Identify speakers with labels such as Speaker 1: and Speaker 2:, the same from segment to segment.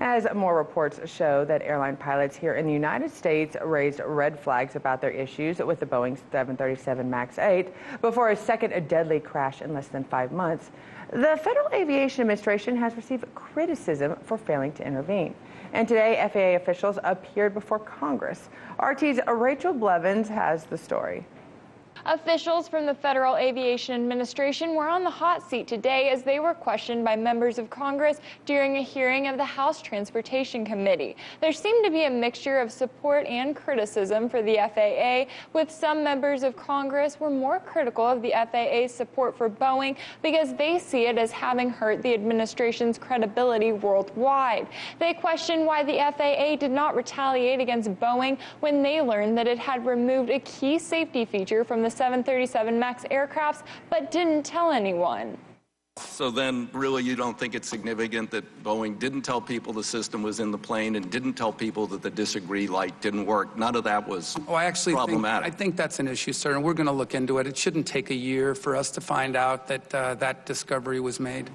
Speaker 1: As more reports show that airline pilots here in the United States raised red flags about their issues with the Boeing 737 MAX 8 before a second deadly crash in less than 5 months, the Federal Aviation Administration has received criticism for failing to intervene. And today, FAA officials appeared before Congress. RT's Rachel Blevins has the story.
Speaker 2: Officials from the Federal Aviation Administration were on the hot seat today as they were questioned by members of Congress during a hearing of the House Transportation Committee. There seemed to be a mixture of support and criticism for the FAA, with some members of Congress were more critical of the FAA's support for Boeing because they see it as having hurt the administration's credibility worldwide. They questioned why the FAA did not retaliate against Boeing when they learned that it had removed a key safety feature from the 737 MAX aircrafts, but didn't tell anyone.
Speaker 3: So then, really, you don't think it's significant that Boeing didn't tell people the system was in the plane and didn't tell people that the disagree light didn't work? None of that was problematic.
Speaker 4: I think that's an issue, sir, and we're going to look into it. It shouldn't take a year for us to find out that that discovery was made.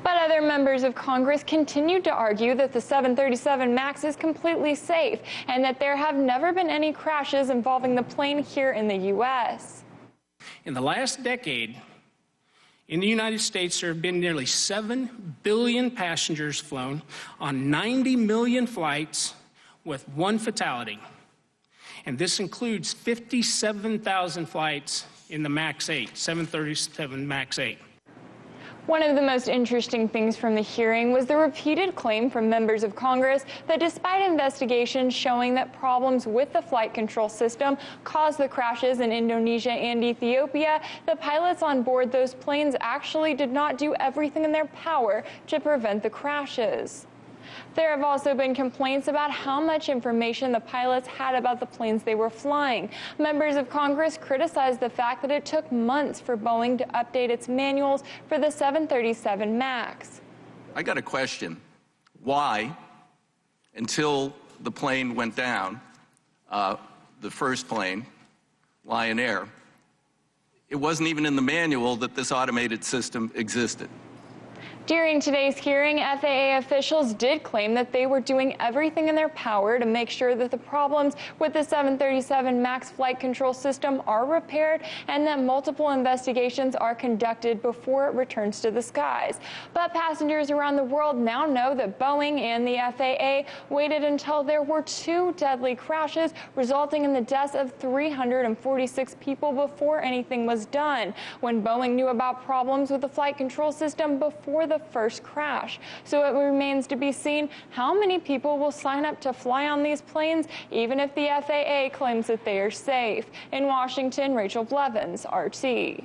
Speaker 2: But other members of Congress continued to argue that the 737 MAX is completely safe and that there have never been any crashes involving the plane here in the U.S.
Speaker 5: In the last decade, in the United States, there have been nearly 7 billion passengers flown on 90 million flights with 1 fatality. And this includes 57,000 flights in the MAX 8, 737 MAX 8.
Speaker 2: One of the most interesting things from the hearing was the repeated claim from members of Congress that despite investigations showing that problems with the flight control system caused the crashes in Indonesia and Ethiopia, the pilots on board those planes actually did not do everything in their power to prevent the crashes. There have also been complaints about how much information the pilots had about the planes they were flying. Members of Congress criticized the fact that it took months for Boeing to update its manuals for the 737 MAX.
Speaker 3: I got a question. Why, until the plane went down, the first plane, Lion Air, it wasn't even in the manual that this automated system existed?
Speaker 2: During today's hearing, FAA officials did claim that they were doing everything in their power to make sure that the problems with the 737 MAX flight control system are repaired and that multiple investigations are conducted before it returns to the skies. But passengers around the world now know that Boeing and the FAA waited until there were 2 deadly crashes, resulting in the deaths of 346 people before anything was done, when Boeing knew about problems with the flight control system before the first crash. So it remains to be seen how many people will sign up to fly on these planes, even if the FAA claims that they are safe. In Washington, Rachel Blevins, RT.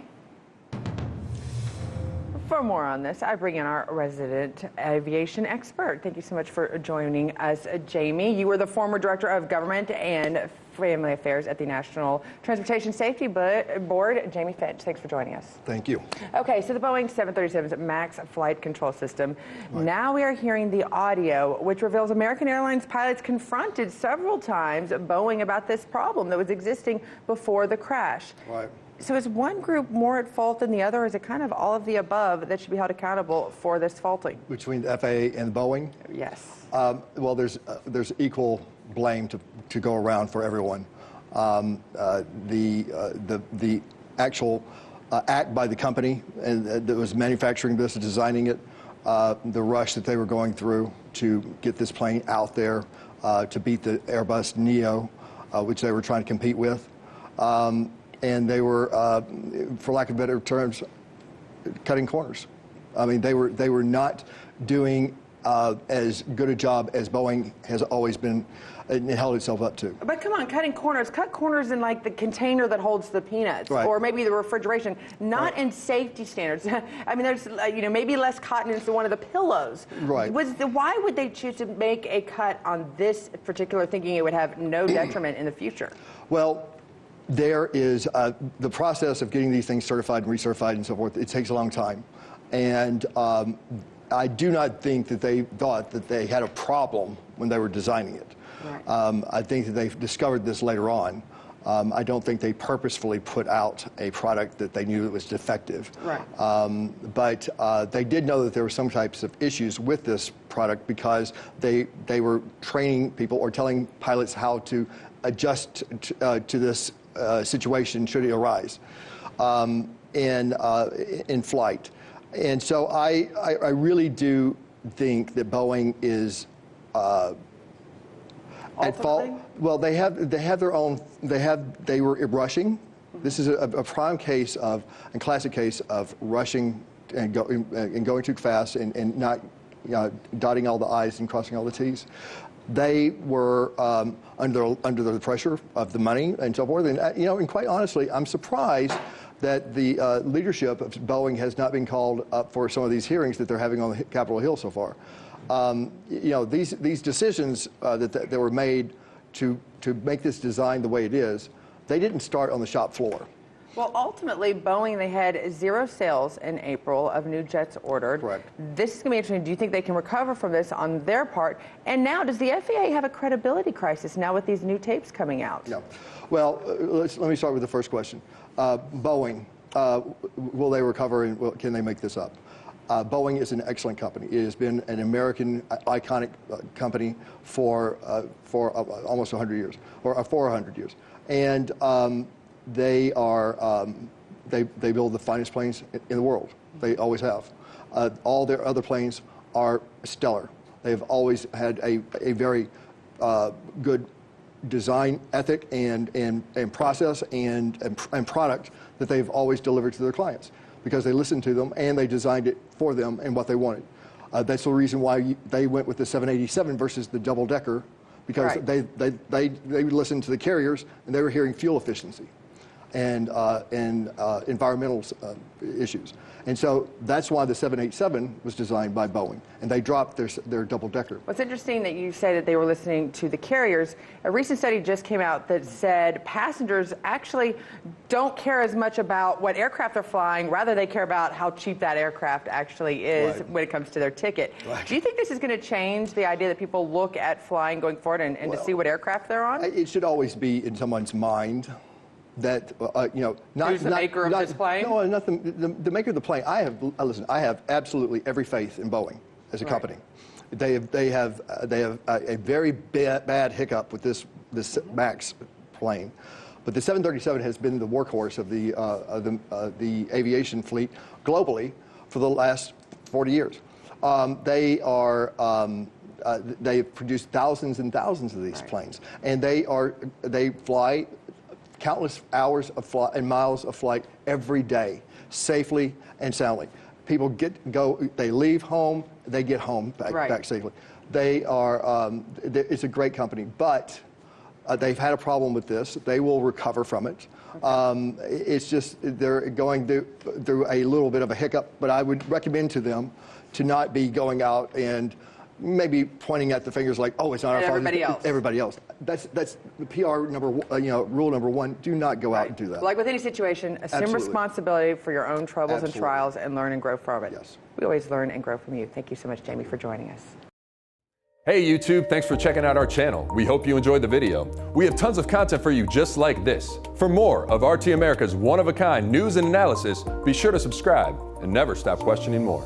Speaker 1: For more on this, I bring in our resident aviation expert. Thank you so much for joining us, Jamie. You were the former Director of Government and Family Affairs at the National Transportation Safety Board. Jamie Finch, thanks for joining us.
Speaker 6: Thank you.
Speaker 1: Okay, so the Boeing 737 MAX flight control system. Right. Now we are hearing the audio, which reveals American Airlines pilots confronted several times Boeing about this problem that was existing before the crash.
Speaker 6: Right.
Speaker 1: So is one group more at fault than the other, or is it kind of all of the above that should be held accountable for this faulting?
Speaker 6: Between the FAA and Boeing?
Speaker 1: Yes.
Speaker 6: Well, there's equal blame to go around for everyone. The actual act by the company that was manufacturing this and designing it, the rush that they were going through to get this plane out there to beat the Airbus Neo, which they were trying to compete with. And they were, for lack of better terms, cutting corners. I mean, they were not doing as good a job as Boeing has always been and held itself up to.
Speaker 1: But come on, cutting corners. Cut corners in like the container that holds the peanuts,
Speaker 6: right,
Speaker 1: or maybe the refrigeration, not in safety standards. I mean, there's maybe less cotton into one of the pillows.
Speaker 6: Right.
Speaker 1: Why would they choose to make a cut on this particular, thinking it would have no detriment in the future?
Speaker 6: Well, there is the process of getting these things certified and recertified and so forth. It takes a long time. And I do not think that they thought that they had a problem when they were designing it. Right. I think that they've discovered this later on. I don't think they purposefully put out a product that they knew it was defective.
Speaker 1: Right.
Speaker 6: But they did know that there were some types of issues with this product because they were training people or telling pilots how to adjust to this situation should it arise in flight. And so I really do think that Boeing is at fault. Well, they have their own. They were rushing. This is a prime case of, and classic case of rushing and going too fast and not dotting all the I's and crossing all the T's. They were under the pressure of the money and so forth. And and quite honestly, I'm surprised that the leadership of Boeing has not been called up for some of these hearings that they're having on the Capitol Hill so far. These decisions that were made to make this design the way it is, they didn't start on the shop floor.
Speaker 1: Well, ultimately, Boeing, they had 0 sales in April of new jets ordered.
Speaker 6: Correct.
Speaker 1: This is going to be interesting. Do you think they can recover from this on their part? And now, does the FAA have a credibility crisis now with these new tapes coming out?
Speaker 6: No. Well, let me start with the first question. Boeing, will they recover and can they make this up? Boeing is an excellent company. It has been an American iconic company for almost 100 years, or 400 years. And they build the finest planes in the world. They always have. All their other planes are stellar. They've always had a very good design ethic and process and product that they've always delivered to their clients because they listened to them and they designed it for them and what they wanted. That's the reason why they went with the 787 versus the double-decker, because right. they listened to the carriers and they were hearing fuel efficiency and environmental issues. And so that's why the 787 was designed by Boeing, and they dropped their double-decker.
Speaker 1: What's interesting that you say that they were listening to the carriers. A recent study just came out that said passengers actually don't care as much about what aircraft they're flying, rather they care about how cheap that aircraft actually is right. when it comes to their ticket. Right. Do you think this is going to change the idea that people look at flying going forward and to see what aircraft they're on?
Speaker 6: It should always be in someone's mind that not
Speaker 1: who's the maker of this plane?
Speaker 6: No, nothing. The maker of the plane. I have absolutely every faith in Boeing as a right. company. They have a very bad hiccup with this MAX plane, but the 737 has been the workhorse of the aviation fleet globally for the last 40 years. They've produced thousands and thousands of these right. planes, and they fly countless hours of flight and miles of flight every day, safely and soundly. People they leave home, they get home back safely. They are, it's a great company, but they've had a problem with this. They will recover from it. Okay. It's just they're going through a little bit of a hiccup, but I would recommend to them to not be going out and maybe pointing at the fingers like, oh, it's not our fault.
Speaker 1: Everybody else.
Speaker 6: Everybody else. That's the PR rule number one. Do not go out and do that.
Speaker 1: Like with any situation, assume
Speaker 6: Absolutely.
Speaker 1: Responsibility for your own troubles
Speaker 6: Absolutely.
Speaker 1: and trials and learn and grow from it.
Speaker 6: Yes.
Speaker 1: We always learn and grow from you. Thank you so much, Jamie, for joining us.
Speaker 7: Hey YouTube, thanks for checking out our channel. We hope you enjoyed the video. We have tons of content for you just like this. For more of RT America's one-of-a-kind news and analysis, be sure to subscribe and never stop questioning more.